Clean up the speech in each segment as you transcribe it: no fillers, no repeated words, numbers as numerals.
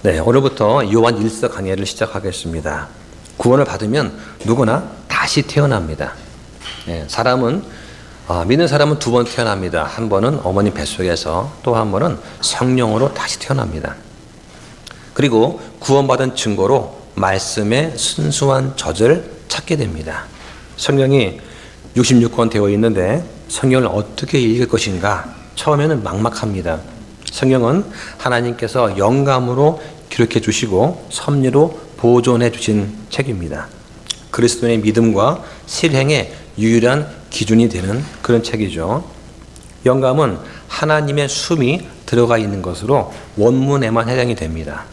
네, 오늘부터 요한 1서 강해를 시작하겠습니다. 구원을 받으면 누구나 다시 태어납니다. 네, 믿는 사람은 두 번 태어납니다. 한 번은 어머니 뱃속에서, 또 한 번은 성령으로 다시 태어납니다. 그리고 구원받은 증거로 말씀의 순수한 젖을 찾게 됩니다. 성경이 66권 되어 있는데 성경을 어떻게 읽을 것인가? 처음에는 막막합니다. 성경은 하나님께서 영감으로 기록해 주시고 섭리로 보존해 주신 책입니다. 그리스도인의 믿음과 실행의 유일한 기준이 되는 그런 책이죠. 영감은 하나님의 숨이 들어가 있는 것으로 원문에만 해당이 됩니다.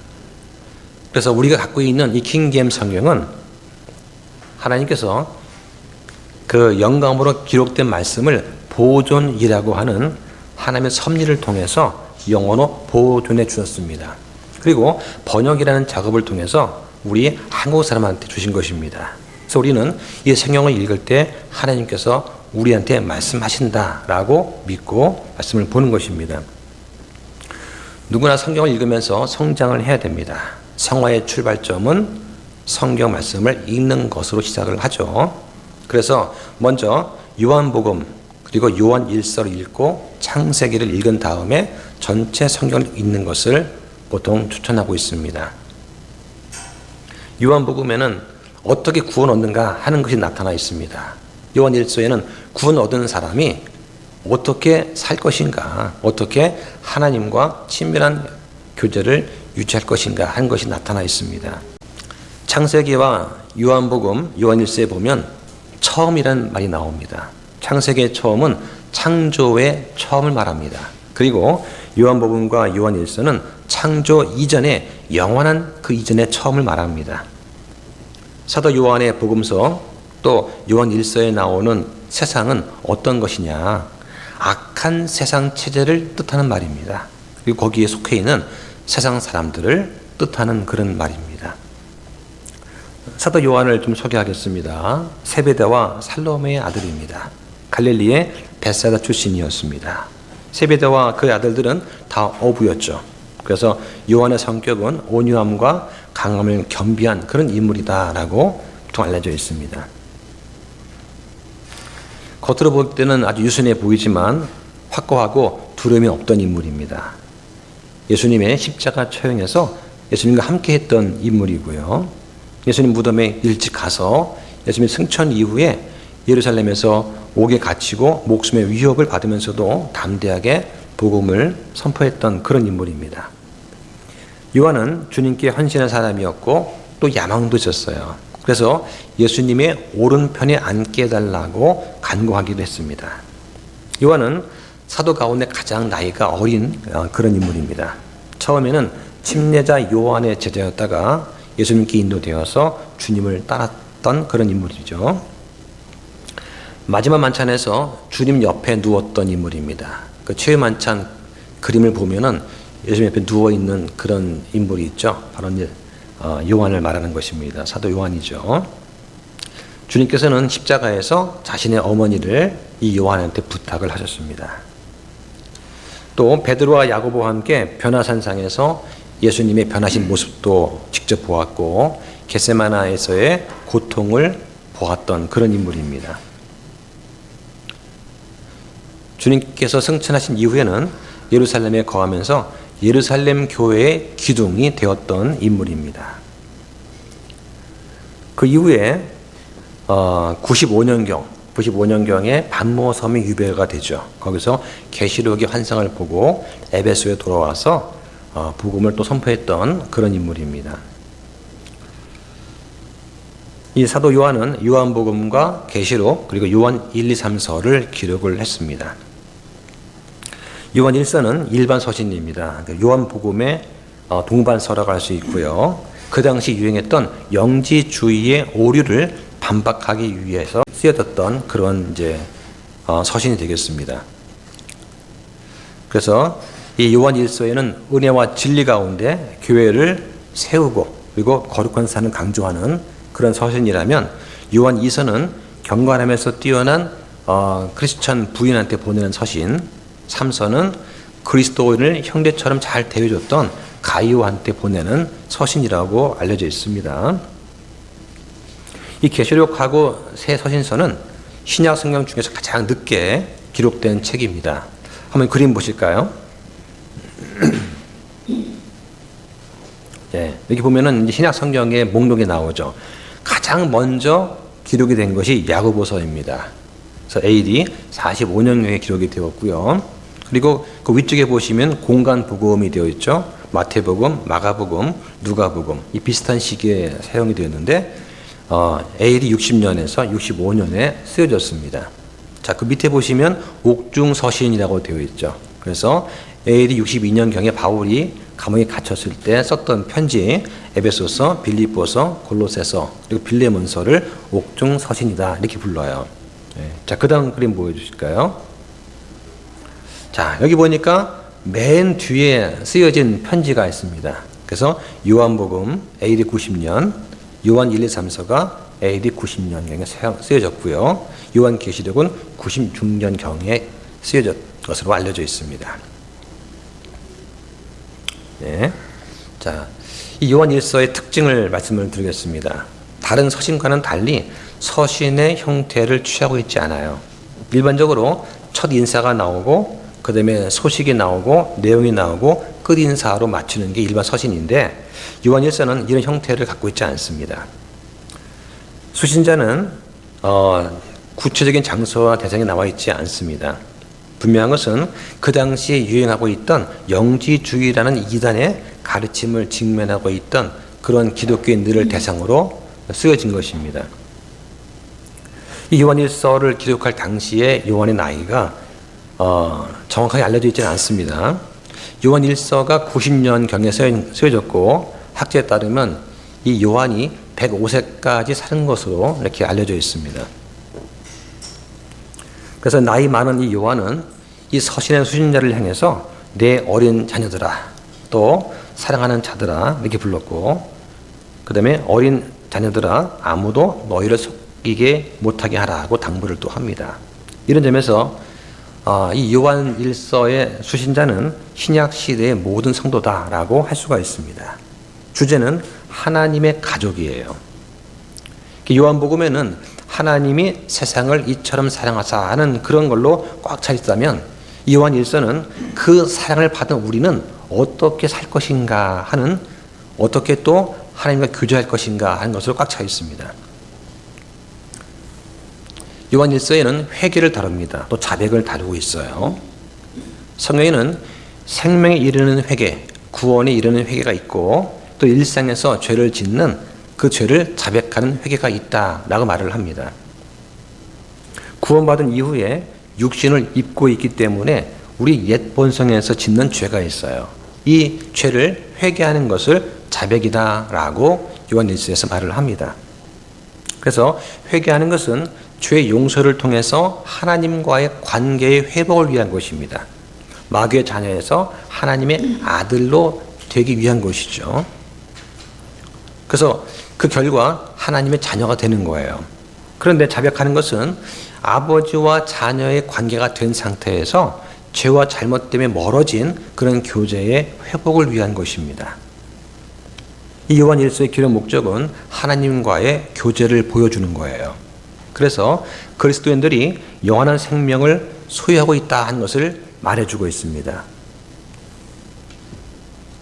그래서 우리가 갖고 있는 이 킹제임스 성경은 하나님께서 그 영감으로 기록된 말씀을 보존이라고 하는 하나님의 섭리를 통해서 영어로 보존해 주셨습니다. 그리고 번역이라는 작업을 통해서 우리 한국 사람한테 주신 것입니다. 그래서 우리는 이 성경을 읽을 때 하나님께서 우리한테 말씀하신다라고 믿고 말씀을 보는 것입니다. 누구나 성경을 읽으면서 성장을 해야 됩니다. 성화의 출발점은 성경 말씀을 읽는 것으로 시작을 하죠. 그래서 먼저 요한복음 그리고 요한 1서를 읽고 창세기를 읽은 다음에 전체 성경을 읽는 것을 보통 추천하고 있습니다. 요한복음에는 어떻게 구원 얻는가 하는 것이 나타나 있습니다. 요한 1서에는 구원 얻은 사람이 어떻게 살 것인가, 어떻게 하나님과 친밀한 교제를 유지할 것인가 하는 것이 나타나 있습니다. 창세기와 요한복음, 요한 1서에 보면 처음이라는 말이 나옵니다. 창세기의 처음은 창조의 처음을 말합니다. 그리고 요한복음과 요한 1서는 창조 이전의 영원한 그 이전의 처음을 말합니다. 사도 요한의 복음서 또 요한 1서에 나오는 세상은 어떤 것이냐? 악한 세상 체제를 뜻하는 말입니다. 그리고 거기에 속해 있는 세상 사람들을 뜻하는 그런 말입니다. 사도 요한을 좀 소개하겠습니다. 세베대와 살로메의 아들입니다. 갈릴리의 벳사다 출신이었습니다. 세베대와 그의 아들들은 다 어부였죠. 그래서 요한의 성격은 온유함과 강함을 겸비한 그런 인물이다라고 보통 알려져 있습니다. 겉으로 볼 때는 아주 유순해 보이지만 확고하고 두려움이 없던 인물입니다. 예수님의 십자가 처형에서 예수님과 함께 했던 인물이고요. 예수님 무덤에 일찍 가서 예수님 승천 이후에 예루살렘에서 옥에 갇히고 목숨의 위협을 받으면서도 담대하게 복음을 선포했던 그런 인물입니다. 요한은 주님께 헌신한 사람이었고 또 야망도 있었어요. 그래서 예수님의 오른편에 앉게 해달라고 간구하기도 했습니다. 요한은 사도 가운데 가장 나이가 어린 그런 인물입니다. 처음에는 침례자 요한의 제자였다가 예수님께 인도되어서 주님을 따랐던 그런 인물이죠. 마지막 만찬에서 주님 옆에 누웠던 인물입니다. 그 최후 만찬 그림을 보면은 예수님 옆에 누워 있는 그런 인물이 있죠. 바로 요한을 말하는 것입니다. 사도 요한이죠. 주님께서는 십자가에서 자신의 어머니를 이 요한한테 부탁을 하셨습니다. 또 베드로와 야고보와 함께 변화산상에서 예수님의 변하신 모습도 직접 보았고 겟세마나에서의 고통을 보았던 그런 인물입니다. 주님께서 승천하신 이후에는 예루살렘에 거하면서 예루살렘 교회의 기둥이 되었던 인물입니다. 그 이후에 95년경에 반모섬이 유배가 되죠. 거기서 계시록의 환상을 보고 에베소에 돌아와서 복음을 또 선포했던 그런 인물입니다. 이 사도 요한은 요한복음과 계시록 그리고 요한 1, 2, 3서를 기록을 했습니다. 요한 1서는 일반 서신입니다. 요한복음의 동반서라고 할 수 있고요. 그 당시 유행했던 영지주의의 오류를 반박하기 위해서 쓰여졌던 그런 서신이 되겠습니다. 그래서 이 요한 1서에는 은혜와 진리 가운데 교회를 세우고 그리고 거룩한 삶을 강조하는 그런 서신이라면 요한 2서는 경건함에서 뛰어난 크리스천 부인한테 보내는 서신, 3서는 그리스도인을 형제처럼 잘 대해줬던 가이오한테 보내는 서신이라고 알려져 있습니다. 이 계시록하고 새 서신서는 신약 성경 중에서 가장 늦게 기록된 책입니다. 한번 그림 보실까요? 네, 여기 보면은 신약 성경의 목록이 나오죠. 가장 먼저 기록이 된 것이 야고보서입니다. 그래서 AD 45년경에 기록이 되었고요. 그리고 그 위쪽에 보시면 공간 복음이 되어 있죠. 마태복음, 마가복음, 누가복음 이 비슷한 시기에 사용이 되었는데 AD 60년에서 65년에 쓰여졌습니다. 자, 그 밑에 보시면 옥중서신이라고 되어 있죠. 그래서 AD 62년경에 바울이 감옥에 갇혔을 때 썼던 편지, 에베소서, 빌립보서, 골로새서, 그리고 빌레몬서를 옥중서신이다 이렇게 불러요. 네. 자, 그 다음 그림 보여주실까요? 자, 여기 보니까 맨 뒤에 쓰여진 편지가 있습니다. 그래서 요한복음 AD 90년, 요한 1, 2, 3서가 AD 90년경에 쓰여졌고요. 요한계시록은 96년경에 쓰여졌 것으로 알려져 있습니다. 네. 자, 이 요한 1서의 특징을 말씀을 드리겠습니다. 다른 서신과는 달리 서신의 형태를 취하고 있지 않아요. 일반적으로 첫 인사가 나오고 그 다음에 소식이 나오고 내용이 나오고 끝 인사로 맞추는 게 일반 서신인데 요한 1서는 이런 형태를 갖고 있지 않습니다. 수신자는 구체적인 장소와 대상이 나와 있지 않습니다. 분명한 것은 그 당시에 유행하고 있던 영지주의라는 이단의 가르침을 직면하고 있던 그런 기독교인들을 대상으로 쓰여진 것입니다. 이 요한 1서를 기록할 당시에 요한의 나이가 정확하게 알려져 있지는 않습니다. 요한 1서가 90년경에 쓰여졌고 학자에 따르면 이 요한이 105세까지 사는 것으로 이렇게 알려져 있습니다. 그래서 나이 많은 이 요한은 이 서신의 수신자를 향해서 내 어린 자녀들아 또 사랑하는 자들아 이렇게 불렀고 그 다음에 어린 자녀들아 아무도 너희를 속이게 못하게 하라고 당부를 또 합니다. 이런 점에서 이 요한 1서의 수신자는 신약 시대의 모든 성도다라고 할 수가 있습니다. 주제는 하나님의 가족이에요. 요한복음에는 하나님이 세상을 이처럼 사랑하사 하는 그런 걸로 꽉 차 있다면 요한 1서는 그 사랑을 받은 우리는 어떻게 살 것인가 하는 어떻게 또 하나님과 교제할 것인가 하는 것으로 꽉 차 있습니다. 요한 1서에는 회개를 다룹니다. 또 자백을 다루고 있어요. 성경에는 생명에 이르는 회개, 구원에 이르는 회개가 있고 또 일상에서 죄를 짓는 그 죄를 자백하는 회개가 있다라고 말을 합니다. 구원받은 이후에 육신을 입고 있기 때문에 우리 옛 본성에서 짓는 죄가 있어요. 이 죄를 회개하는 것을 자백이다라고 요한 1서에서 말을 합니다. 그래서 회개하는 것은 죄 용서를 통해서 하나님과의 관계의 회복을 위한 것입니다. 마귀의 자녀에서 하나님의 아들로 되기 위한 것이죠. 그래서 그 결과 하나님의 자녀가 되는 거예요. 그런데 자백하는 것은 아버지와 자녀의 관계가 된 상태에서 죄와 잘못 때문에 멀어진 그런 교제의 회복을 위한 것입니다. 이 요한 1서의 기록 목적은 하나님과의 교제를 보여주는 거예요. 그래서 그리스도인들이 영원한 생명을 소유하고 있다 하는 것을 말해주고 있습니다.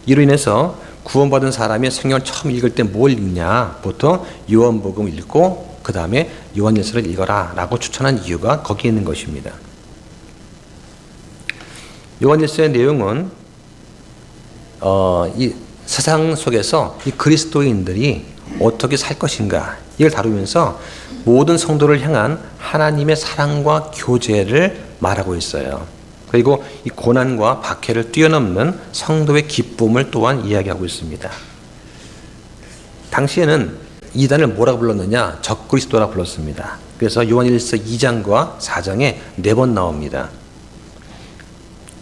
이로 인해서 구원받은 사람이 성경을 처음 읽을 때 뭘 읽냐? 보통 요한복음 읽고 그 다음에 요한 1서를 읽어라 라고 추천한 이유가 거기에 있는 것입니다. 요한 1서의 내용은 이 세상 속에서 이 그리스도인들이 어떻게 살 것인가 이걸 다루면서 모든 성도를 향한 하나님의 사랑과 교제를 말하고 있어요. 그리고 이 고난과 박해를 뛰어넘는 성도의 기쁨을 또한 이야기하고 있습니다. 당시에는 이단을 뭐라고 불렀느냐? 적그리스도라 불렀습니다. 그래서 요한 1서 2장과 4장에 4번 나옵니다.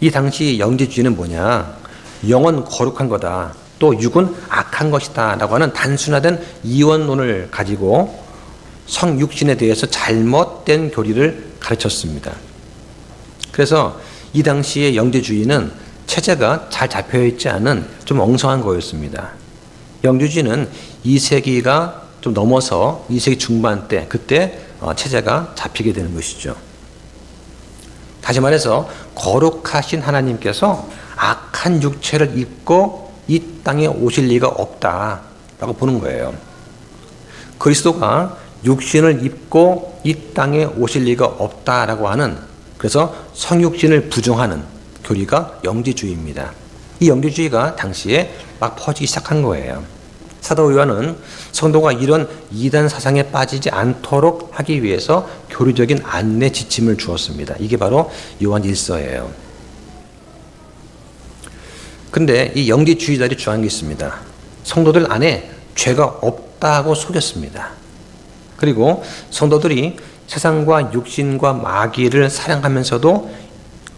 이 당시 영지주의는 뭐냐? 영은 거룩한 거다. 또 육은 악한 것이다 라고 하는 단순화된 이원론을 가지고 성육신에 대해서 잘못된 교리를 가르쳤습니다. 그래서 이 당시의 영지주의는 체제가 잘 잡혀있지 않은 좀 엉성한 거였습니다. 영주주의는 2세기가 좀 넘어서 2세기 중반 때 그때 체제가 잡히게 되는 것이죠. 다시 말해서 거룩하신 하나님께서 악한 육체를 입고 이 땅에 오실 리가 없다라고 보는 거예요. 그리스도가 육신을 입고 이 땅에 오실 리가 없다라고 하는, 그래서 성육신을 부정하는 교리가 영지주의입니다. 이 영지주의가 당시에 막 퍼지기 시작한 거예요. 사도 요한은 성도가 이런 이단 사상에 빠지지 않도록 하기 위해서 교리적인 안내 지침을 주었습니다. 이게 바로 요한 1서예요. 근데 이 영지주의자들이 주장한 게 있습니다. 성도들 안에 죄가 없다고 속였습니다. 그리고 성도들이 세상과 육신과 마귀를 사랑하면서도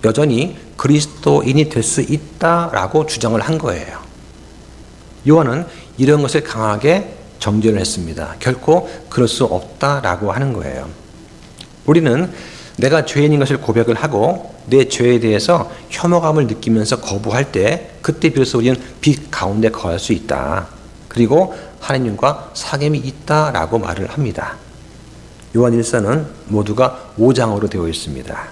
여전히 그리스도인이 될 수 있다라고 주장을 한 거예요. 요한은 이런 것을 강하게 정죄를 했습니다. 결코 그럴 수 없다라고 하는 거예요. 우리는 내가 죄인인 것을 고백을 하고 내 죄에 대해서 혐오감을 느끼면서 거부할 때 그때 비로소 우리는 빛 가운데 거할 수 있다. 그리고 하나님과 사귐이 있다라고 말을 합니다. 요한 1서는 모두가 5장으로 되어 있습니다.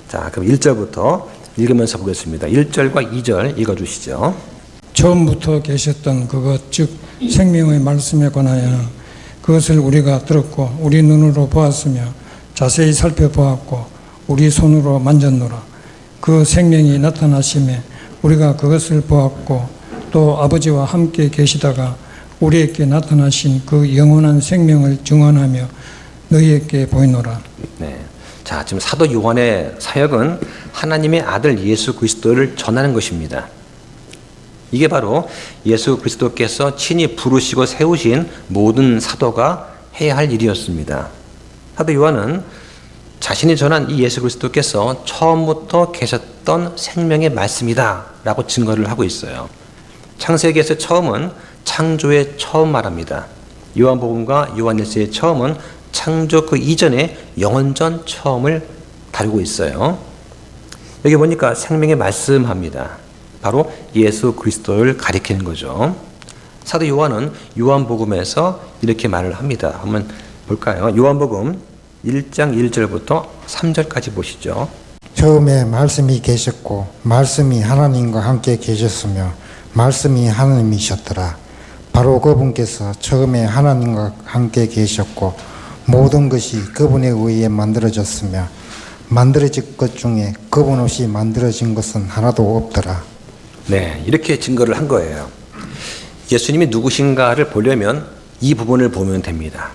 자, 그럼 1절부터 읽으면서 보겠습니다. 1절과 2절 읽어주시죠. 처음부터 계셨던 그것 즉 생명의 말씀에 관하여 그것을 우리가 들었고 우리 눈으로 보았으며 자세히 살펴보았고 우리 손으로 만졌노라. 그 생명이 나타나심에 우리가 그것을 보았고 또 아버지와 함께 계시다가 우리에게 나타나신 그 영원한 생명을 증언하며 너희에게 보이노라. 네. 자, 지금 사도 요한의 사역은 하나님의 아들 예수 그리스도를 전하는 것입니다. 이게 바로 예수 그리스도께서 친히 부르시고 세우신 모든 사도가 해야 할 일이었습니다. 사도 요한은 자신이 전한 이 예수 그리스도께서 처음부터 계셨던 생명의 말씀이다 라고 증거를 하고 있어요. 창세기에서 처음은 창조의 처음 말합니다. 요한복음과 요한일서의 처음은 창조 그 이전의 영원전 처음을 다루고 있어요. 여기 보니까 생명의 말씀합니다. 바로 예수 그리스도를 가리키는 거죠. 사도 요한은 요한복음에서 이렇게 말을 합니다. 한번 볼까요? 요한복음 1장 1절부터 3절까지 보시죠. 처음에 말씀이 계셨고 말씀이 하나님과 함께 계셨으며 말씀이 하나님이셨더라. 바로 그분께서 처음에 하나님과 함께 계셨고 모든 것이 그분에 의해 만들어졌으며 만들어진 것 중에 그분 없이 만들어진 것은 하나도 없더라. 네, 이렇게 증거를 한 거예요. 예수님이 누구신가를 보려면 이 부분을 보면 됩니다.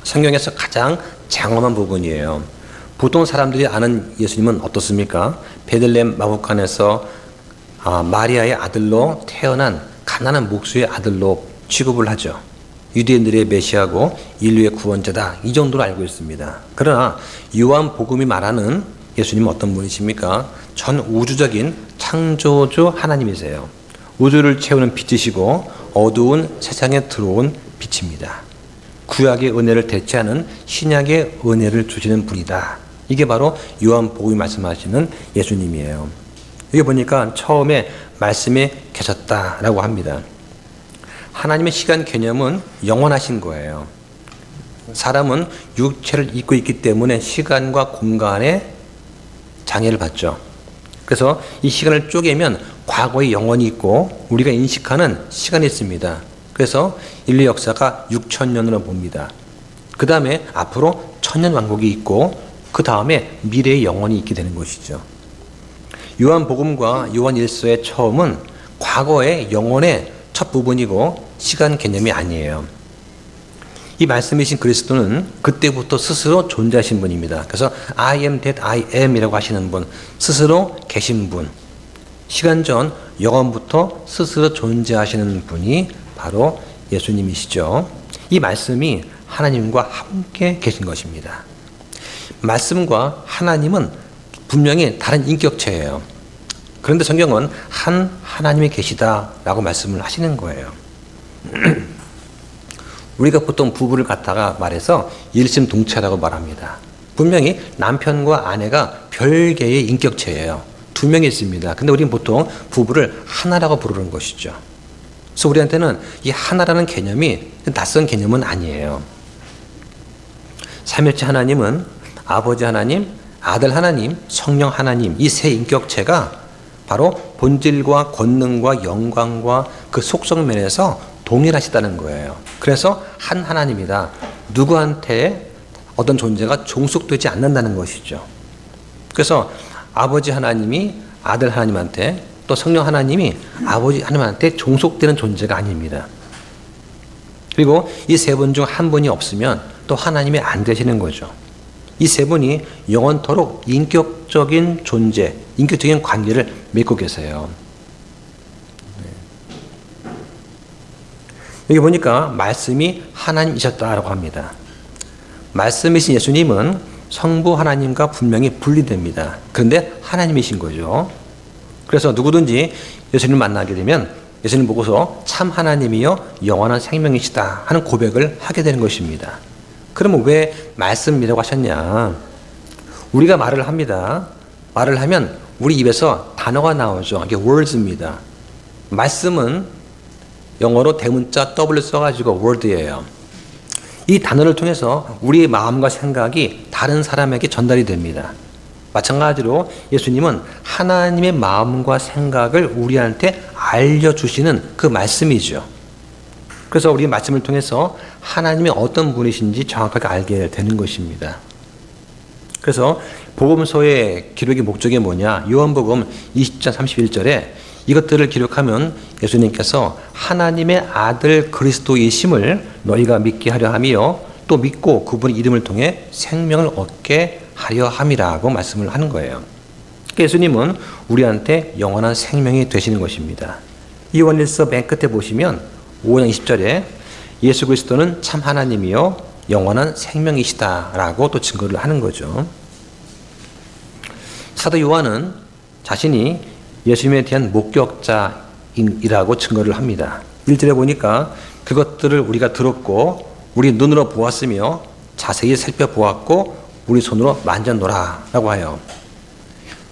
성경에서 가장 장엄한 부분이에요. 보통 사람들이 아는 예수님은 어떻습니까? 베들레헴 마구간에서 마리아의 아들로 태어난 가난한 목수의 아들로 취급을 하죠. 유대인들의 메시아고 인류의 구원자다, 이 정도로 알고 있습니다. 그러나 요한복음이 말하는 예수님은 어떤 분이십니까? 전 우주적인 창조주 하나님이세요. 우주를 채우는 빛이시고 어두운 세상에 들어온 빛입니다. 구약의 은혜를 대체하는 신약의 은혜를 주시는 분이다. 이게 바로 요한복음이 말씀하시는 예수님이에요. 여기 보니까 처음에 말씀에 계셨다라고 합니다. 하나님의 시간 개념은 영원하신 거예요. 사람은 육체를 입고 있기 때문에 시간과 공간에 장애를 받죠. 그래서 이 시간을 쪼개면 과거의 영혼이 있고 우리가 인식하는 시간이 있습니다. 그래서 인류 역사가 6,000년으로 봅니다. 그 다음에 앞으로 1000년 왕국이 있고 그 다음에 미래의 영혼이 있게 되는 것이죠. 요한복음과 요한일서의 처음은 과거의 영혼의 첫 부분이고 시간 개념이 아니에요. 이 말씀이신 그리스도는 그때부터 스스로 존재하신 분입니다. 그래서 I am that I am 이라고 하시는 분, 스스로 계신 분, 시간 전 영원부터 스스로 존재하시는 분이 바로 예수님이시죠. 이 말씀이 하나님과 함께 계신 것입니다. 말씀과 하나님은 분명히 다른 인격체예요. 그런데 성경은 한 하나님이 계시다라고 말씀을 하시는 거예요. 우리가 보통 부부를 갖다가 말해서 일심동체라고 말합니다. 분명히 남편과 아내가 별개의 인격체예요. 두 명이 있습니다. 근데 우리는 보통 부부를 하나라고 부르는 것이죠. 그래서 우리한테는 이 하나라는 개념이 낯선 개념은 아니에요. 삼위일체 하나님은 아버지 하나님, 아들 하나님, 성령 하나님, 이 세 인격체가 바로 본질과 권능과 영광과 그 속성면에서 동일하시다는 거예요. 그래서 한 하나님이다. 누구한테 어떤 존재가 종속되지 않는다는 것이죠. 그래서 아버지 하나님이 아들 하나님한테, 또 성령 하나님이 아버지 하나님한테 종속되는 존재가 아닙니다. 그리고 이 세 분 중 한 분이 없으면 또 하나님이 안 되시는 거죠. 이 세 분이 영원토록 인격적인 존재, 인격적인 관계를 맺고 계세요. 여기 보니까 말씀이 하나님이셨다라고 합니다. 말씀이신 예수님은 성부 하나님과 분명히 분리됩니다. 그런데 하나님이신 거죠. 그래서 누구든지 예수님을 만나게 되면 예수님 보고서 참 하나님이요 영원한 생명이시다 하는 고백을 하게 되는 것입니다. 그러면 왜 말씀이라고 하셨냐? 우리가 말을 합니다. 말을 하면 우리 입에서 단어가 나오죠. 이게 words입니다. 말씀은 영어로 대문자 W 써가지고 word예요. 이 단어를 통해서 우리의 마음과 생각이 다른 사람에게 전달이 됩니다. 마찬가지로 예수님은 하나님의 마음과 생각을 우리한테 알려주시는 그 말씀이죠. 그래서 우리 말씀을 통해서 하나님이 어떤 분이신지 정확하게 알게 되는 것입니다. 그래서 복음서의 기록의 목적이 뭐냐? 요한복음 20장 31절에 이것들을 기록하면 예수님께서 하나님의 아들 그리스도이심을 너희가 믿게 하려 함이요 또 믿고 그분의 이름을 통해 생명을 얻게 하려 함이라고 말씀을 하는 거예요. 예수님은 우리한테 영원한 생명이 되시는 것입니다. 요한일서 맨 끝에 보시면 5장 20절에 예수 그리스도는 참 하나님이요 영원한 생명이시다라고 또 증거를 하는 거죠. 사도 요한은 자신이 예수님에 대한 목격자이라고 증거를 합니다. 1절에 보니까 그것들을 우리가 들었고 우리 눈으로 보았으며 자세히 살펴보았고 우리 손으로 만졌노라 라고 하여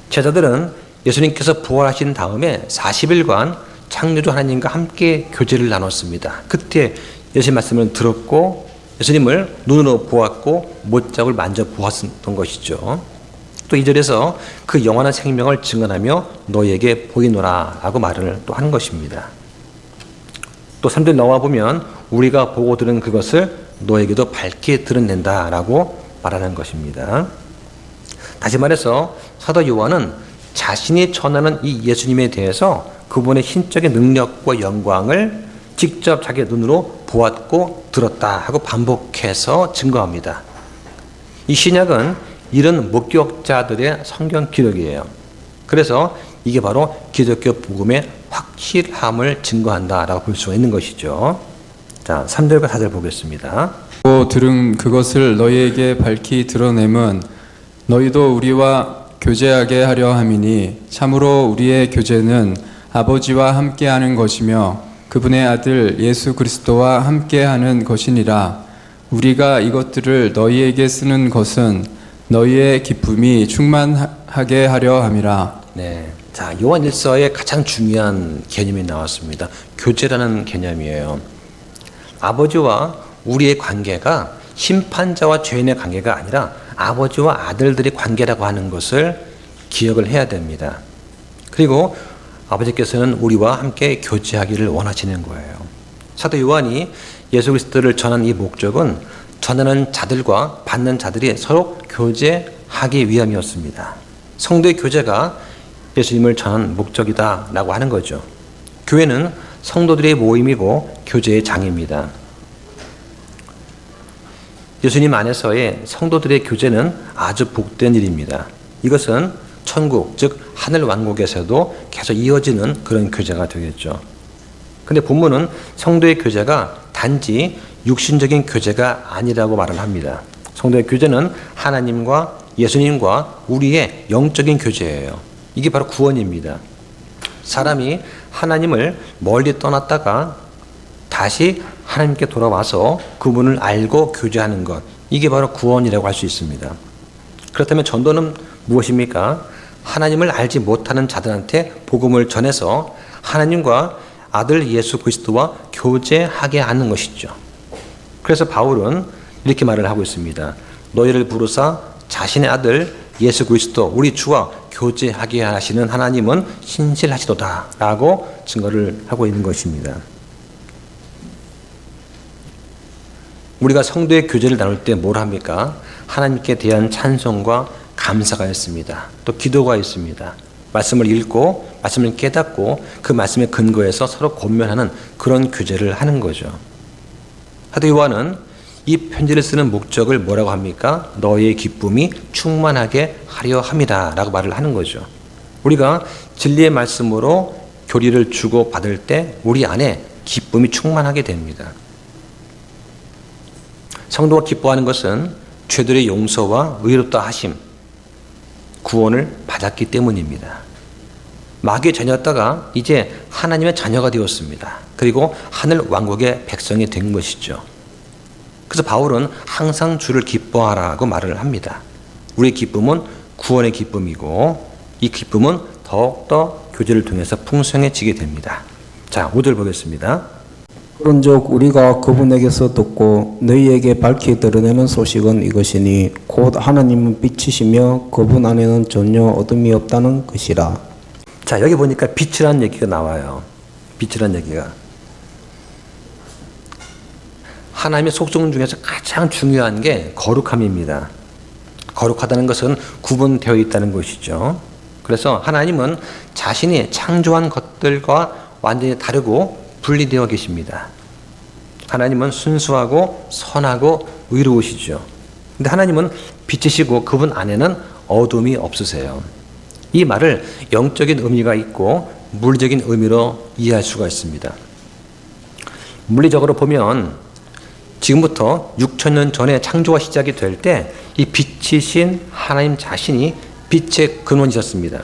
제자들은 예수님께서 부활하신 다음에 40일간 창조주 하나님과 함께 교제를 나눴습니다. 그때 예수님 말씀을 들었고 예수님을 눈으로 보았고 못자국을 만져보았던 것이죠. 또 2절에서 그 영원한 생명을 증언하며 너희에게 보이노라 라고 말을 또 하는 것입니다. 또 3절 나와 보면 우리가 보고 들은 그것을 너에게도 밝게 드러낸다 라고 말하는 것입니다. 다시 말해서 사도 요한은 자신이 전하는 이 예수님에 대해서 그분의 신적인 능력과 영광을 직접 자기 눈으로 보았고 들었다 하고 반복해서 증거합니다. 이 신약은 이런 목격자들의 성경 기록이에요. 그래서 이게 바로 기독교 복음의 확실함을 증거한다라고 볼 수가 있는 것이죠. 자, 3절과 4절 보겠습니다. 또 들은 그것을 너희에게 밝히 드러냄은 너희도 우리와 교제하게 하려 함이니 참으로 우리의 교제는 아버지와 함께하는 것이며 그분의 아들 예수 그리스도와 함께하는 것이니라. 우리가 이것들을 너희에게 쓰는 것은 너희의 기쁨이 충만하게 하려 함이라. 네. 자, 요한일서의 가장 중요한 개념이 나왔습니다. 교제라는 개념이에요. 아버지와 우리의 관계가 심판자와 죄인의 관계가 아니라 아버지와 아들들의 관계라고 하는 것을 기억을 해야 됩니다. 그리고 아버지께서는 우리와 함께 교제하기를 원하시는 거예요. 사도 요한이 예수 그리스도를 전한 이 목적은 전하는 자들과 받는 자들이 서로 교제하기 위함이었습니다. 성도의 교제가 예수님을 전한 목적이다라고 하는 거죠. 교회는 성도들의 모임이고 교제의 장입니다. 예수님 안에서의 성도들의 교제는 아주 복된 일입니다. 이것은 천국, 즉 하늘 왕국에서도 계속 이어지는 그런 교제가 되겠죠. 근데 본문은 성도의 교제가 단지 육신적인 교제가 아니라고 말을 합니다. 성도의 교제는 하나님과 예수님과 우리의 영적인 교제예요. 이게 바로 구원입니다. 사람이 하나님을 멀리 떠났다가 다시 하나님께 돌아와서 그분을 알고 교제하는 것, 이게 바로 구원이라고 할 수 있습니다. 그렇다면 전도는 무엇입니까? 하나님을 알지 못하는 자들한테 복음을 전해서 하나님과 아들 예수 그리스도와 교제하게 하는 것이죠. 그래서 바울은 이렇게 말을 하고 있습니다. 너희를 부르사 자신의 아들 예수 그리스도 우리 주와 교제하게 하시는 하나님은 신실하시도다 라고 증거를 하고 있는 것입니다. 우리가 성도의 교제를 나눌 때 뭘 합니까? 하나님께 대한 찬송과 감사가 있습니다. 또 기도가 있습니다. 말씀을 읽고 말씀을 깨닫고 그 말씀에 근거해서 서로 권면하는 그런 교제를 하는 거죠. 사도 요한은 이 편지를 쓰는 목적을 뭐라고 합니까? 너의 기쁨이 충만하게 하려 함이다 라고 말을 하는 거죠. 우리가 진리의 말씀으로 교리를 주고 받을 때 우리 안에 기쁨이 충만하게 됩니다. 성도가 기뻐하는 것은 죄들의 용서와 의롭다 하심, 구원을 받았기 때문입니다. 마귀의 자녀였다가 이제 하나님의 자녀가 되었습니다. 그리고 하늘 왕국의 백성이 된 것이죠. 그래서 바울은 항상 주를 기뻐하라고 말을 합니다. 우리의 기쁨은 구원의 기쁨이고 이 기쁨은 더욱더 교제를 통해서 풍성해지게 됩니다. 자, 5절 보겠습니다. 그런즉 우리가 그분에게서 듣고 너희에게 밝히 드러내는 소식은 이것이니 곧 하나님은 빛이시며 그분 안에는 전혀 어둠이 없다는 것이라. 자, 여기 보니까 빛이라는 얘기가 나와요. 빛이라는 얘기가. 하나님의 속성 중에서 가장 중요한 게 거룩함입니다. 거룩하다는 것은 구분되어 있다는 것이죠. 그래서 하나님은 자신이 창조한 것들과 완전히 다르고 분리되어 계십니다. 하나님은 순수하고 선하고 의로우시죠. 근데 하나님은 빛이시고 그분 안에는 어둠이 없으세요. 이 말을 영적인 의미가 있고 물리적인 의미로 이해할 수가 있습니다. 물리적으로 보면 지금부터 6,000년 전에 창조가 시작이 될 때 이 빛이신 하나님 자신이 빛의 근원이셨습니다.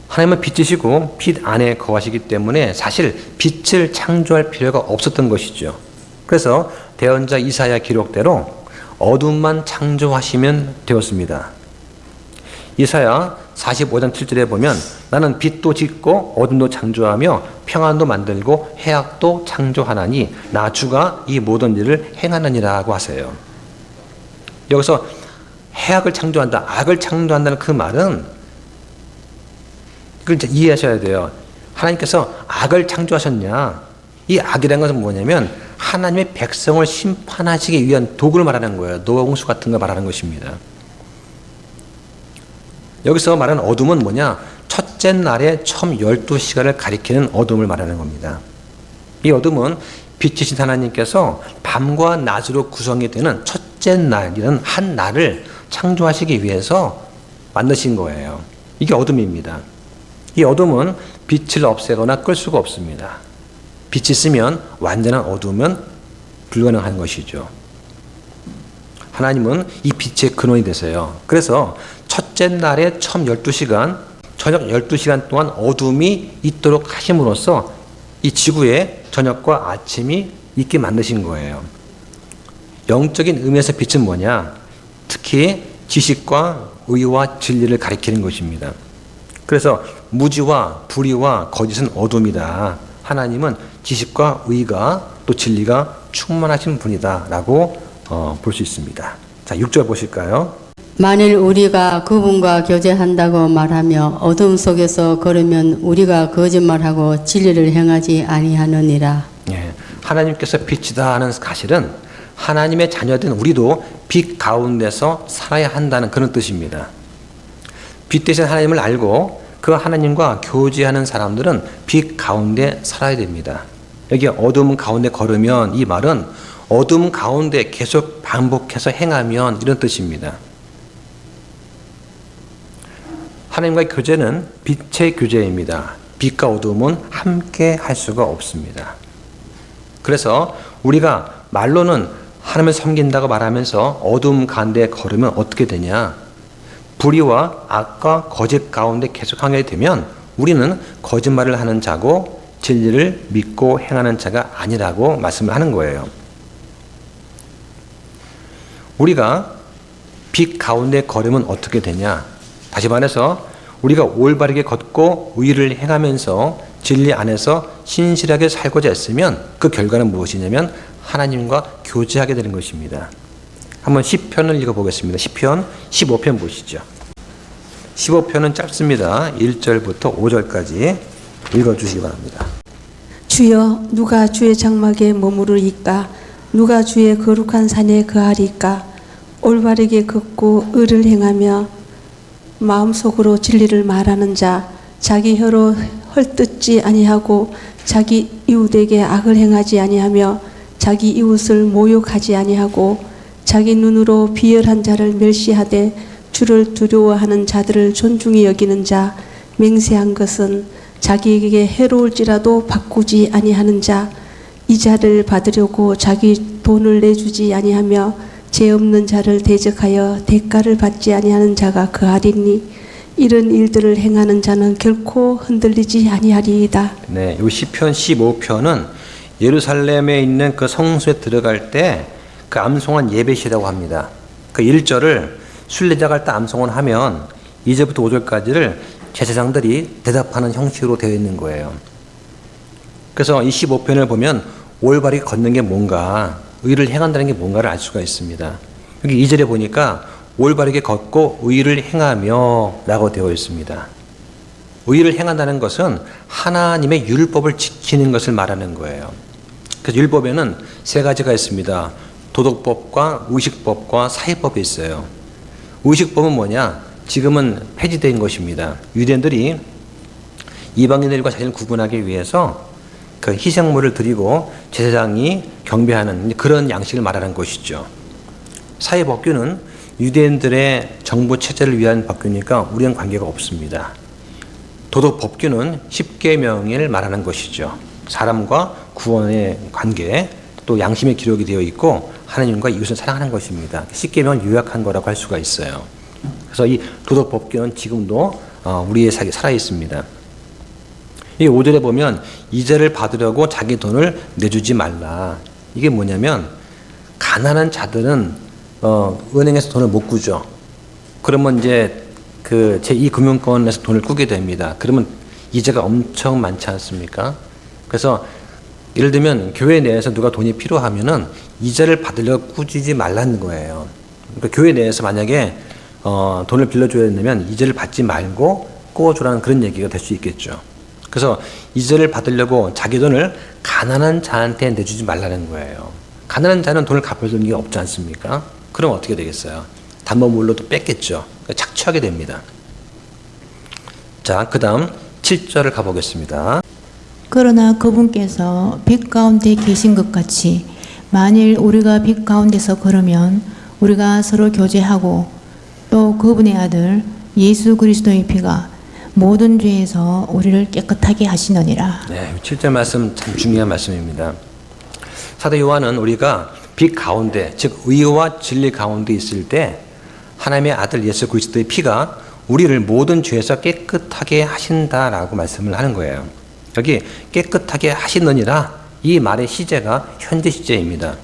하나님은 빛이시고 빛 안에 거하시기 때문에 사실 빛을 창조할 필요가 없었던 것이죠. 그래서 대언자 이사야 기록대로 어둠만 창조하시면 되었습니다. 이사야 45장 7절에 보면 나는 빛도 짓고 어둠도 창조하며 평안도 만들고 해악도 창조하나니 나 주가 이 모든 일을 행하느니라고 하세요. 여기서 해악을 창조한다, 악을 창조한다는 그 말은 이걸 이제 이해하셔야 돼요. 하나님께서 악을 창조하셨냐? 이 악이라는 것은 뭐냐면 하나님의 백성을 심판하시기 위한 도구를 말하는 거예요. 노홍수 같은 걸 말하는 것입니다. 여기서 말하는 어둠은 뭐냐? 첫째 날에 처음 12시간을 가리키는 어둠을 말하는 겁니다. 이 어둠은 빛이신 하나님께서 밤과 낮으로 구성이 되는 첫째 날이라는 한 날을 창조하시기 위해서 만드신 거예요. 이게 어둠입니다. 이 어둠은 빛을 없애거나 끌 수가 없습니다. 빛이 있으면 완전한 어둠은 불가능한 것이죠. 하나님은 이 빛의 근원이 되세요. 그래서 첫째 날에 처음 12시간, 저녁 12시간 동안 어둠이 있도록 하심으로써 이 지구에 저녁과 아침이 있게 만드신 거예요. 영적인 의미에서 빛은 뭐냐? 특히 지식과 의와 진리를 가리키는 것입니다. 그래서 무지와 불의와 거짓은 어둠이다. 하나님은 지식과 의가 또 진리가 충만하신 분이다 라고 볼 수 있습니다. 자, 6절 보실까요? 만일 우리가 그분과 교제한다고 말하며 어둠 속에서 걸으면 우리가 거짓말하고 진리를 행하지 아니하느니라. 예, 하나님께서 빛이다 하는 사실은 하나님의 자녀된 우리도 빛 가운데서 살아야 한다는 그런 뜻입니다. 빛 대신 하나님을 알고 그 하나님과 교제하는 사람들은 빛 가운데 살아야 됩니다. 여기 어둠 가운데 걸으면 이 말은 어둠 가운데 계속 반복해서 행하면 이런 뜻입니다. 하나님과의 교제는 빛의 교제입니다. 빛과 어둠은 함께 할 수가 없습니다. 그래서 우리가 말로는 하나님을 섬긴다고 말하면서 어둠 가운데 걸으면 어떻게 되냐? 불의와 악과 거짓 가운데 계속 하게 되면 우리는 거짓말을 하는 자고 진리를 믿고 행하는 자가 아니라고 말씀을 하는 거예요. 우리가 빛 가운데 걸으면 어떻게 되냐? 다시 말해서 우리가 올바르게 걷고 의를 행하면서 진리 안에서 신실하게 살고자 했으면 그 결과는 무엇이냐면 하나님과 교제하게 되는 것입니다. 한번 시편을 읽어보겠습니다. 시편 15편 보시죠. 15편은 짧습니다. 1절부터 5절까지 읽어주시기 바랍니다. 주여, 누가 주의 장막에 머무르리까? 누가 주의 거룩한 산에 거하리까? 올바르게 걷고 의를 행하며 마음속으로 진리를 말하는 자, 자기 혀로 헐뜯지 아니하고 자기 이웃에게 악을 행하지 아니하며 자기 이웃을 모욕하지 아니하고 자기 눈으로 비열한 자를 멸시하되 주를 두려워하는 자들을 존중히 여기는 자, 맹세한 것은 자기에게 해로울지라도 바꾸지 아니하는 자, 이자를 받으려고 자기 돈을 내주지 아니하며 죄 없는 자를 대적하여 대가를 받지 아니하는 자가 그하리니 이런 일들을 행하는 자는 결코 흔들리지 아니하리이다. 네, 이 시편 15편은 예루살렘에 있는 그 성소에 들어갈 때 그 암송한 예배시라고 합니다. 그 1절을 순례자가 할 때 암송을 하면 2절부터 5절까지를 제사장들이 대답하는 형식으로 되어 있는 거예요. 그래서 이 15편을 보면 올바르게 걷는 게 뭔가, 의를 행한다는 게 뭔가를 알 수가 있습니다. 여기 2절에 보니까 올바르게 걷고 의를 행하며 라고 되어 있습니다. 의를 행한다는 것은 하나님의 율법을 지키는 것을 말하는 거예요. 그래서 율법에는 세 가지가 있습니다. 도덕법과 의식법과 사회법이 있어요. 의식법은 뭐냐? 지금은 폐지된 것입니다. 유대인들이 이방인들과 자신을 구분하기 위해서 그 희생물을 드리고 제사장이 경배하는 그런 양식을 말하는 것이죠. 사회법규는 유대인들의 정부 체제를 위한 법규니까 우리는 관계가 없습니다. 도덕법규는 십계명을 말하는 것이죠. 사람과 구원의 관계, 또 양심의 기록이 되어 있고 하나님과 이웃을 사랑하는 것입니다. 십계명을 요약한 거라고 할 수가 있어요. 그래서 이 도덕법규는 지금도 우리의 삶에 살아 있습니다. 이 5절에 보면 이자를 받으려고 자기 돈을 내주지 말라. 이게 뭐냐면 가난한 자들은 은행에서 돈을 못 꾸죠. 그러면 이제 그 제2금융권에서 돈을 꾸게 됩니다. 그러면 이자가 엄청 많지 않습니까? 그래서 예를 들면 교회 내에서 누가 돈이 필요하면은 이자를 받으려고 꾸지지 말라는 거예요. 그러니까 교회 내에서 만약에 돈을 빌려줘야 된다면 이자를 받지 말고 꾸어주라는 그런 얘기가 될 수 있겠죠. 그래서 이자를 받으려고 자기 돈을 가난한 자한테 내주지 말라는 거예요. 가난한 자는 돈을 갚을 게 없지 않습니까? 그럼 어떻게 되겠어요? 담보물로도 뺏겠죠. 그러니까 착취하게 됩니다. 자, 그 다음 7절을 가보겠습니다. 그러나 그분께서 빛 가운데 계신 것 같이 만일 우리가 빛 가운데서 걸으면 우리가 서로 교제하고 또 그분의 아들 예수 그리스도의 피가 모든 죄에서 우리를 깨끗하게 하시느니라. 네, 7절 말씀 참 중요한 말씀입니다. 사도 요한은 우리가 빛 가운데, 즉 의와 진리 가운데 있을 때 하나님의 아들 예수 그리스도의 피가 우리를 모든 죄에서 깨끗하게 하신다라고 말씀을 하는 거예요. 여기 깨끗하게 하시느니라, 이 말의 시제가 현재 시제입니다.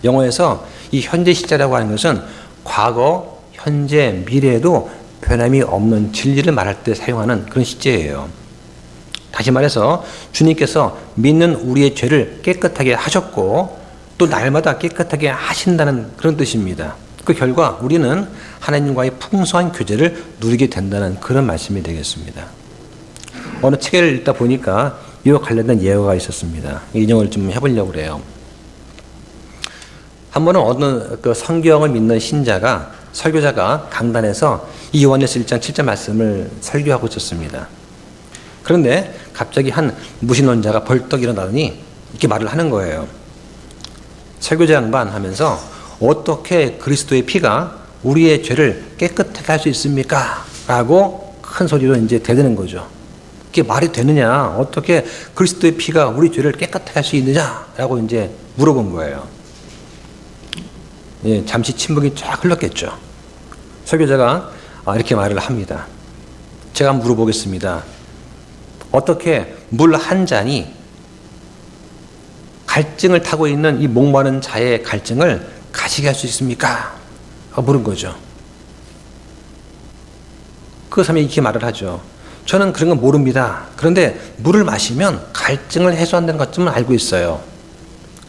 영어에서 이 현재 시제라고 하는 것은 과거, 현재, 미래에도 변함이 없는 진리를 말할 때 사용하는 그런 시제예요. 다시 말해서 주님께서 믿는 우리의 죄를 깨끗하게 하셨고 또 날마다 깨끗하게 하신다는 그런 뜻입니다. 그 결과 우리는 하나님과의 풍성한 교제를 누리게 된다는 그런 말씀이 되겠습니다. 어느 책을 읽다 보니까 이와 관련된 예화가 있었습니다. 인용을 좀 해보려고 그래요. 한 번은 어느 그 성경을 믿는 신자가, 설교자가 강단에서 이 요한일서 1장 7절 말씀을 설교하고 있었습니다. 그런데 갑자기 한 무신론자가 벌떡 일어나더니 이렇게 말을 하는 거예요. 설교자 양반 하면서 어떻게 그리스도의 피가 우리의 죄를 깨끗하게 할 수 있습니까? 라고 큰 소리로 이제 대드는 거죠. 그게 말이 되느냐? 어떻게 그리스도의 피가 우리 죄를 깨끗하게 할 수 있느냐? 라고 이제 물어본 거예요. 예, 잠시 침묵이 쫙 흘렀겠죠. 설교자가 이렇게 말을 합니다. 제가 물어보겠습니다. 어떻게 물 한 잔이 갈증을 타고 있는 이 목마른 자의 갈증을 가시게 할 수 있습니까? 물은 거죠. 그 사람이 이렇게 말을 하죠. 저는 그런 건 모릅니다. 그런데 물을 마시면 갈증을 해소한다는 것쯤은 알고 있어요.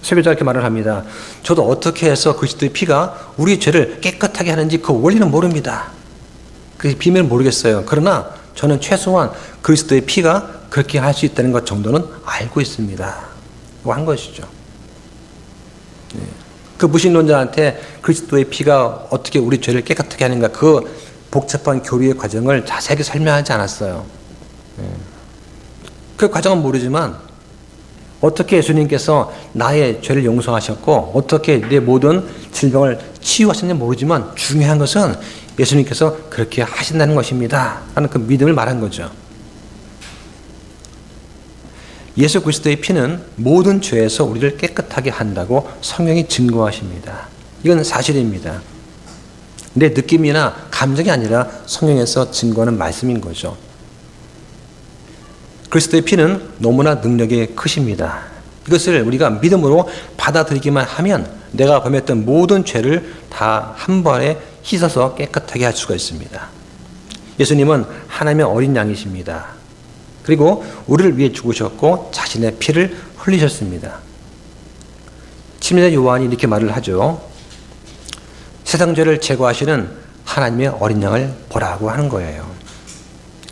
설교자가 이렇게 말을 합니다. 저도 어떻게 해서 그리스도의 피가 우리 죄를 깨끗하게 하는지 그 원리는 모릅니다. 그 비밀은 모르겠어요. 그러나 저는 최소한 그리스도의 피가 그렇게 할 수 있다는 것 정도는 알고 있습니다. 뭐 한 것이죠. 그 무신론자한테 그리스도의 피가 어떻게 우리 죄를 깨끗하게 하는가 그 복잡한 교리의 과정을 자세하게 설명하지 않았어요. 그 과정은 모르지만 어떻게 예수님께서 나의 죄를 용서하셨고 어떻게 내 모든 질병을 치유하셨는지 모르지만 중요한 것은 예수님께서 그렇게 하신다는 것입니다 하는 그 믿음을 말한 거죠. 예수 그리스도의 피는 모든 죄에서 우리를 깨끗하게 한다고 성경이 증거하십니다. 이건 사실입니다. 내 느낌이나 감정이 아니라 성경에서 증거하는 말씀인 거죠. 그리스도의 피는 너무나 능력이 크십니다. 이것을 우리가 믿음으로 받아들이기만 하면 내가 범했던 모든 죄를 다 한 번에 씻어서 깨끗하게 할 수가 있습니다. 예수님은 하나님의 어린 양이십니다. 그리고 우리를 위해 죽으셨고 자신의 피를 흘리셨습니다. 침례자 요한이 이렇게 말을 하죠. 세상 죄를 제거하시는 하나님의 어린 양을 보라고 하는 거예요.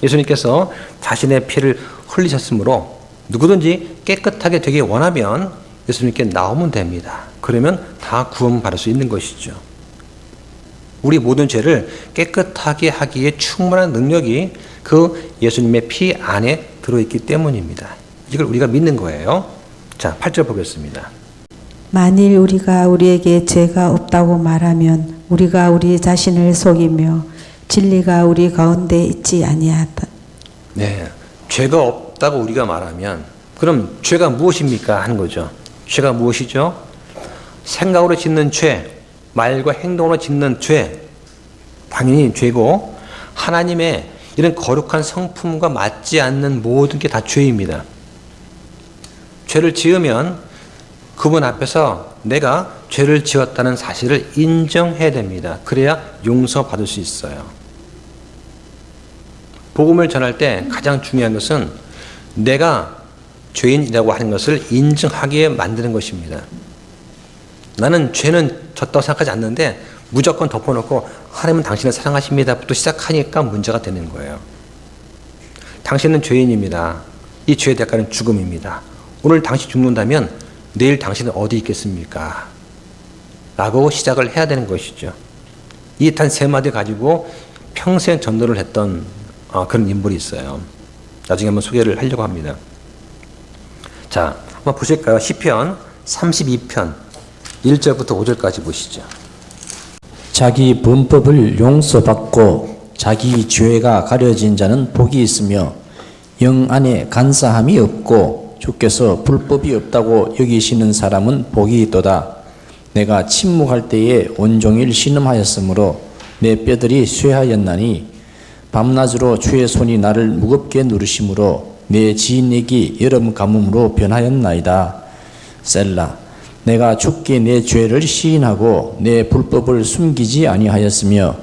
예수님께서 자신의 피를 흘리셨으므로 누구든지 깨끗하게 되기 원하면 예수님께 나오면 됩니다. 그러면 다 구원받을 수 있는 것이죠. 우리 모든 죄를 깨끗하게 하기에 충분한 능력이 그 예수님의 피 안에 들어있기 때문입니다. 이걸 우리가 믿는 거예요. 자, 8절 보겠습니다. 만일 우리가 우리에게 죄가 없다고 말하면 우리가 우리 자신을 속이며 진리가 우리 가운데 있지 아니하다. 네, 죄가 없다고 우리가 말하면 그럼 죄가 무엇입니까? 하는 거죠. 죄가 무엇이죠? 생각으로 짓는 죄, 말과 행동으로 짓는 죄, 당연히 죄고 하나님의 이런 거룩한 성품과 맞지 않는 모든 게 다 죄입니다. 죄를 지으면 그분 앞에서 내가 죄를 지었다는 사실을 인정해야 됩니다. 그래야 용서받을 수 있어요. 복음을 전할 때 가장 중요한 것은 내가 죄인이라고 하는 것을 인정하게 만드는 것입니다. 나는 죄는 졌다고 생각하지 않는데 무조건 덮어놓고 하나님은 당신을 사랑하십니다부터 시작하니까 문제가 되는 거예요. 당신은 죄인입니다. 이 죄의 대가는 죽음입니다. 오늘 당신 죽는다면 내일 당신은 어디 있겠습니까? 라고 시작을 해야 되는 것이죠. 이 단 세 마디 가지고 평생 전도를 했던 그런 인물이 있어요. 나중에 한번 소개를 하려고 합니다. 자, 한번 보실까요? 시편 32편 1절부터 5절까지 보시죠. 자기 범법을 용서받고 자기 죄가 가려진 자는 복이 있으며 영 안에 간사함이 없고 주께서 불법이 없다고 여기시는 사람은 복이 있도다. 내가 침묵할 때에 온종일 신음하였으므로 내 뼈들이 쇠하였나니 밤낮으로 주의 손이 나를 무겁게 누르심으로 내 지인에게 여름 가뭄으로 변하였나이다. 셀라. 내가 주께 내 죄를 시인하고 내 불법을 숨기지 아니하였으며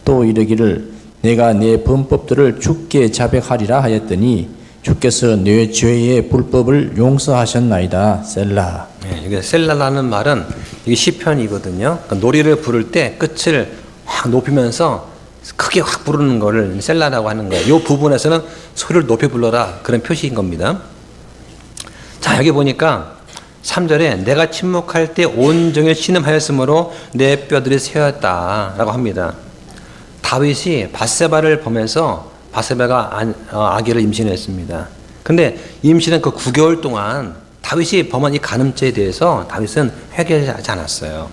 또 이르기를 내가 내 범법들을 주께 자백하리라 하였더니 주께서 내 죄의 불법을 용서하셨나이다. 셀라. 네, 이게 셀라라는 말은 이게 시편이거든요. 그러니까 노래를 부를 때 끝을 확 높이면서 크게 확 부르는 거를 셀라라고 하는 거예요. 이 부분에서는 소리를 높이 불러라 그런 표시인 겁니다. 자, 여기 보니까 3절에 내가 침묵할 때 온종일 신음하였으므로 내 뼈들이 쇠하였다라고 합니다. 다윗이 밧세바를 보면서 밧세바가 아기를 임신했습니다. 근데 임신한 그 9개월 동안 다윗이 범한 이 간음죄에 대해서 다윗은 회개하지 않았어요.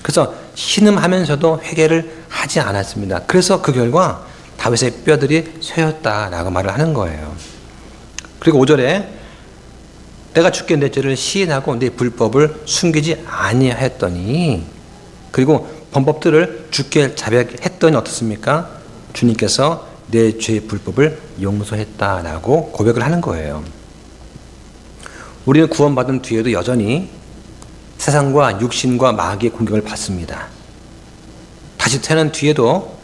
그래서 신음하면서도 회개를 하지 않았습니다. 그래서 그 결과 다윗의 뼈들이 쇠였다라고 말을 하는 거예요. 그리고 5절에 내가 주께 내 죄를 시인하고 내 불법을 숨기지 아니하였더니 그리고 범법들을 주께 자백했더니 어떻습니까? 주님께서 내 죄의 불법을 용서했다라고 고백을 하는 거예요. 우리는 구원받은 뒤에도 여전히 세상과 육신과 마귀의 공격을 받습니다. 다시 태어난 뒤에도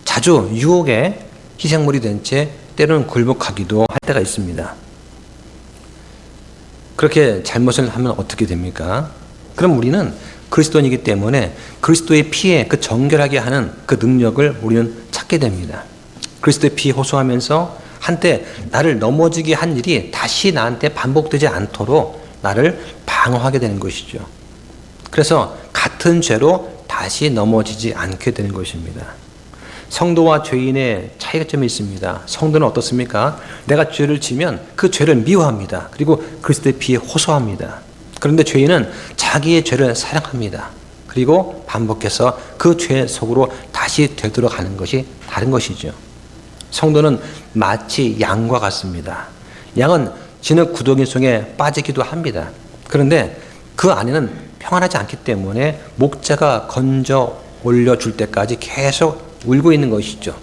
자주 유혹에 희생물이 된 채 때로는 굴복하기도 할 때가 있습니다. 그렇게 잘못을 하면 어떻게 됩니까? 그럼 우리는 그리스도인이기 때문에 그리스도의 피에 그 정결하게 하는 그 능력을 우리는 찾게 됩니다. 그리스도의 피 호소하면서 한때 나를 넘어지게 한 일이 다시 나한테 반복되지 않도록 나를 방어하게 되는 것이죠. 그래서 같은 죄로 다시 넘어지지 않게 되는 것입니다. 성도와 죄인의 차이점이 있습니다. 성도는 어떻습니까? 내가 죄를 지면 그 죄를 미워합니다. 그리고 그리스도의 피에 호소합니다. 그런데 죄인은 자기의 죄를 사랑합니다. 그리고 반복해서 그 죄 속으로 다시 되돌아가는 것이 다른 것이죠. 성도는 마치 양과 같습니다. 양은 진흙 구덩이 속에 빠지기도 합니다. 그런데 그 안에는 평안하지 않기 때문에 목자가 건져 올려줄 때까지 계속 울고 있는 것이죠.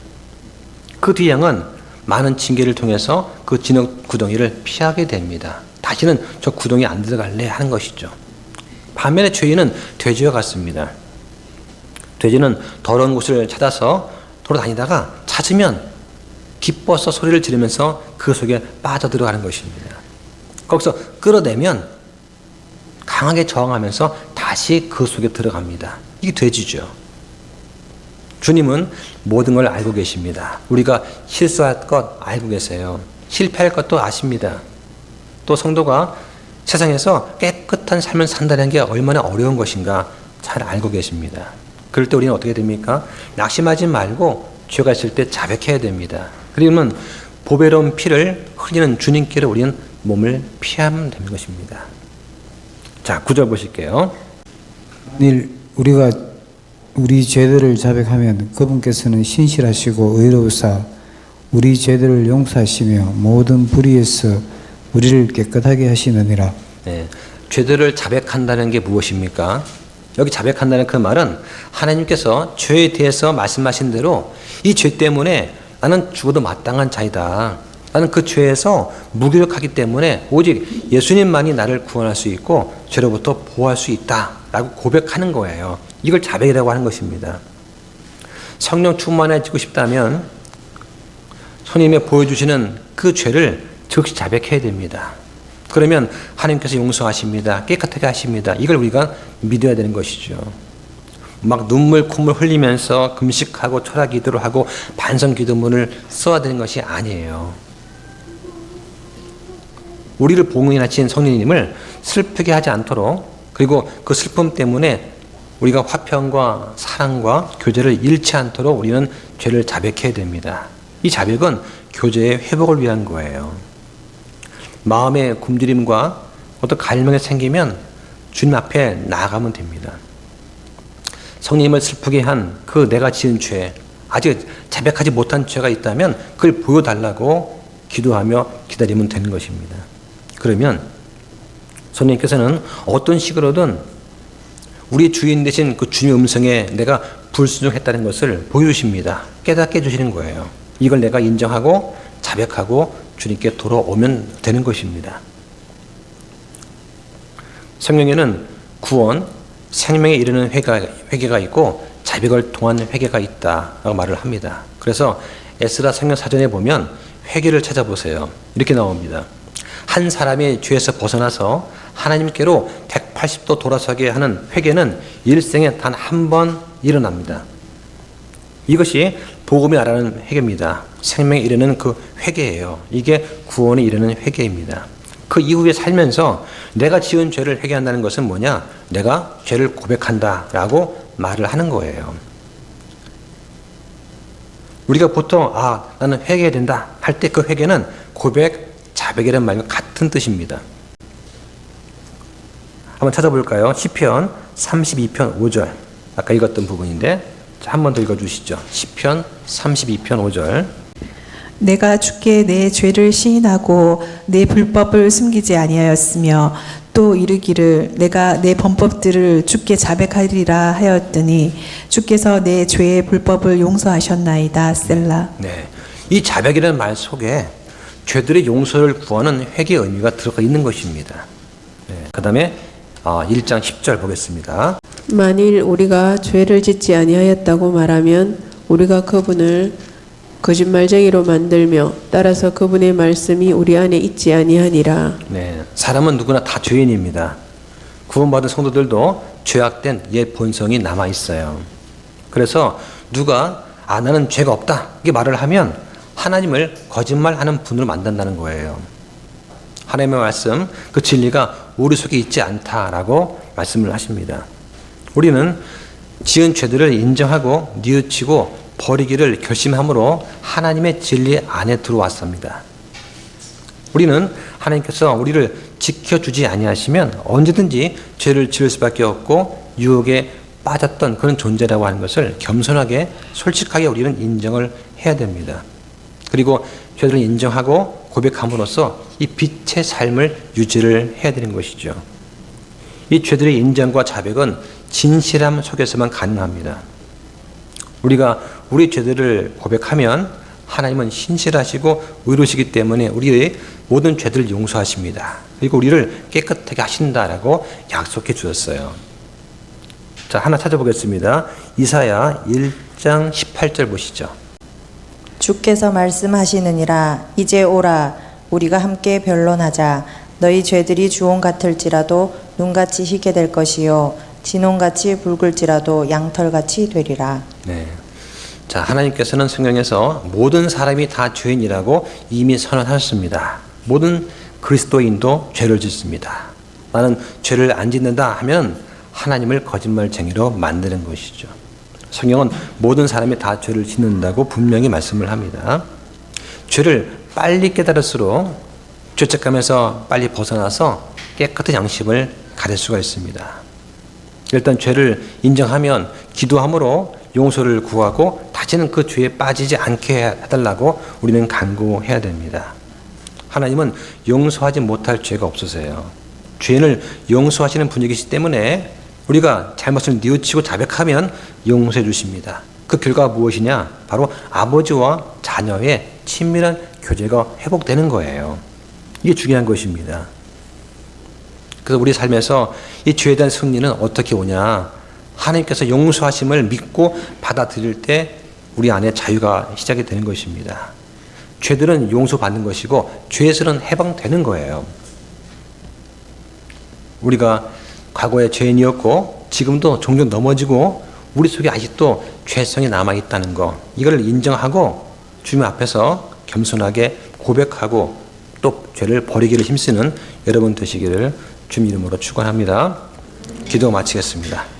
그 뒤 양은 많은 징계를 통해서 그 진흙 구덩이를 피하게 됩니다. 다시는 저 구덩이 안 들어갈래 하는 것이죠. 반면에 죄인은 돼지와 같습니다. 돼지는 더러운 곳을 찾아서 돌아다니다가 찾으면 기뻐서 소리를 지르면서 그 속에 빠져들어가는 것입니다. 거기서 끌어내면 강하게 저항하면서 다시 그 속에 들어갑니다. 이게 돼지죠. 주님은 모든 걸 알고 계십니다. 우리가 실수할 것 알고 계세요. 실패할 것도 아십니다. 또 성도가 세상에서 깨끗한 삶을 산다는 게 얼마나 어려운 것인가 잘 알고 계십니다. 그럴 때 우리는 어떻게 됩니까? 낙심하지 말고 죄가 있을 때 자백해야 됩니다. 그러면 보배로운 피를 흘리는 주님께로 우리는 몸을 피하면 되는 것입니다. 자, 9절 보실게요. 만일 우리가 우리 죄들을 자백하면 그분께서는 신실하시고 의로우사 우리 죄들을 용서하시며 모든 불의에서 우리를 깨끗하게 하시느니라. 네, 죄들을 자백한다는 게 무엇입니까? 여기 자백한다는 그 말은 하나님께서 죄에 대해서 말씀하신 대로 이 죄 때문에 나는 죽어도 마땅한 자이다. 나는 그 죄에서 무기력하기 때문에 오직 예수님만이 나를 구원할 수 있고 죄로부터 보호할 수 있다라고 고백하는 거예요. 이걸 자백이라고 하는 것입니다. 성령 충만해지고 싶다면 성령이 보여주시는 그 죄를 즉시 자백해야 됩니다. 그러면 하나님께서 용서하십니다. 깨끗하게 하십니다. 이걸 우리가 믿어야 되는 것이죠. 막 눈물 콧물 흘리면서 금식하고 철학 기도를 하고 반성 기도문을 써야 되는 것이 아니에요. 우리를 봉인하신 성령님을 슬프게 하지 않도록, 그리고 그 슬픔 때문에 우리가 화평과 사랑과 교제를 잃지 않도록 우리는 죄를 자백해야 됩니다. 이 자백은 교제의 회복을 위한 거예요. 마음의 굶주림과 어떤 갈망이 생기면 주님 앞에 나아가면 됩니다. 성령님을 슬프게 한 그 내가 지은 죄, 아직 자백하지 못한 죄가 있다면 그걸 보여달라고 기도하며 기다리면 되는 것입니다. 그러면 성령님께서는 어떤 식으로든 우리 주인 되신 그 주님의 음성에 내가 불순종했다는 것을 보여주십니다. 깨닫게 해주시는 거예요. 이걸 내가 인정하고 자백하고 주님께 돌아오면 되는 것입니다. 성경에는 구원, 생명에 이르는 회개가 있고 자백을 통한 회개가 있다라고 말을 합니다. 그래서 에스라 성경 사전에 보면 회개를 찾아보세요. 이렇게 나옵니다. 한 사람이 죄에서 벗어나서 하나님께로 180도 돌아서게 하는 회개는 일생에 단 한 번 일어납니다. 이것이 복음이 말하는 회개입니다. 생명에 이르는 그 회개예요. 이게 구원에 이르는 회개입니다. 그 이후에 살면서 내가 지은 죄를 회개한다는 것은 뭐냐? 내가 죄를 고백한다라고 말을 하는 거예요. 우리가 보통 나는 회개해야 된다 할 때 그 회개는 고백, 자백이라는 말과 같은 뜻입니다. 한번 찾아볼까요? 시편 32편 5절. 아까 읽었던 부분인데 한 번 더 읽어주시죠. 시편 32편 5절. 내가 주께 내 죄를 시인하고 내 불법을 숨기지 아니하였으며 또 이르기를 내가 내 범법들을 주께 자백하리라 하였더니 주께서 내 죄의 불법을 용서하셨나이다. 셀라. 네, 이 자백이라는 말 속에 죄들의 용서를 구하는 회개의 의미가 들어가 있는 것입니다. 네, 그 다음에 1장 10절 보겠습니다. 만일 우리가 죄를 짓지 아니하였다고 말하면 우리가 그분을 거짓말쟁이로 만들며 따라서 그분의 말씀이 우리 안에 있지 아니하니라. 네, 사람은 누구나 다 죄인입니다. 구원받은 성도들도 죄악된 옛 본성이 남아 있어요. 그래서 누가 나는 죄가 없다 이렇게 말을 하면 하나님을 거짓말하는 분으로 만든다는 거예요. 하나님의 말씀, 그 진리가 우리 속에 있지 않다라고 말씀을 하십니다. 우리는 지은 죄들을 인정하고 뉘우치고 버리기를 결심함으로 하나님의 진리 안에 들어왔습니다. 우리는 하나님께서 우리를 지켜주지 아니하시면 언제든지 죄를 지을 수밖에 없고 유혹에 빠졌던 그런 존재라고 하는 것을 겸손하게 솔직하게 우리는 인정을 해야 됩니다. 그리고 죄를 인정하고 고백함으로써 이 빛의 삶을 유지를 해야 되는 것이죠. 이 죄들의 인정과 자백은 진실함 속에서만 가능합니다. 우리가 우리 죄들을 고백하면 하나님은 신실하시고 의로우시기 때문에 우리의 모든 죄들을 용서하십니다. 그리고 우리를 깨끗하게 하신다라고 약속해 주셨어요. 자, 하나 찾아보겠습니다. 이사야 1장 18절 보시죠. 주께서 말씀하시느니라 이제 오라 우리가 함께 변론하자. 너희 죄들이 주홍 같을지라도 눈같이 희게 될 것이요 진홍같이 붉을지라도 양털같이 되리라. 네. 자, 하나님께서는 성경에서 모든 사람이 다 죄인이라고 이미 선언하셨습니다. 모든 그리스도인도 죄를 짓습니다. 나는 죄를 안 짓는다 하면 하나님을 거짓말쟁이로 만드는 것이죠. 성경은 모든 사람이 다 죄를 짓는다고 분명히 말씀을 합니다. 죄를 빨리 깨달을수록 죄책감에서 빨리 벗어나서 깨끗한 양심을 가질 수가 있습니다. 일단 죄를 인정하면 기도함으로 용서를 구하고 다시는 그 죄에 빠지지 않게 해달라고 우리는 간구해야 됩니다. 하나님은 용서하지 못할 죄가 없으세요. 죄인을 용서하시는 분이시기 때문에 우리가 잘못을 뉘우치고 자백하면 용서해 주십니다. 그 결과가 무엇이냐? 바로 아버지와 자녀의 친밀한 교제가 회복되는 거예요. 이게 중요한 것입니다. 그래서 우리 삶에서 이 죄에 대한 승리는 어떻게 오냐? 하나님께서 용서하심을 믿고 받아들일 때 우리 안에 자유가 시작이 되는 것입니다. 죄들은 용서받는 것이고 죄에서는 해방되는 거예요. 우리가 과거에 죄인이었고 지금도 종종 넘어지고 우리 속에 아직도 죄성이 남아있다는 거, 이걸 인정하고 주님 앞에서 겸손하게 고백하고 또 죄를 버리기를 힘쓰는 여러분 되시기를 주님 이름으로 축원합니다. 기도 마치겠습니다.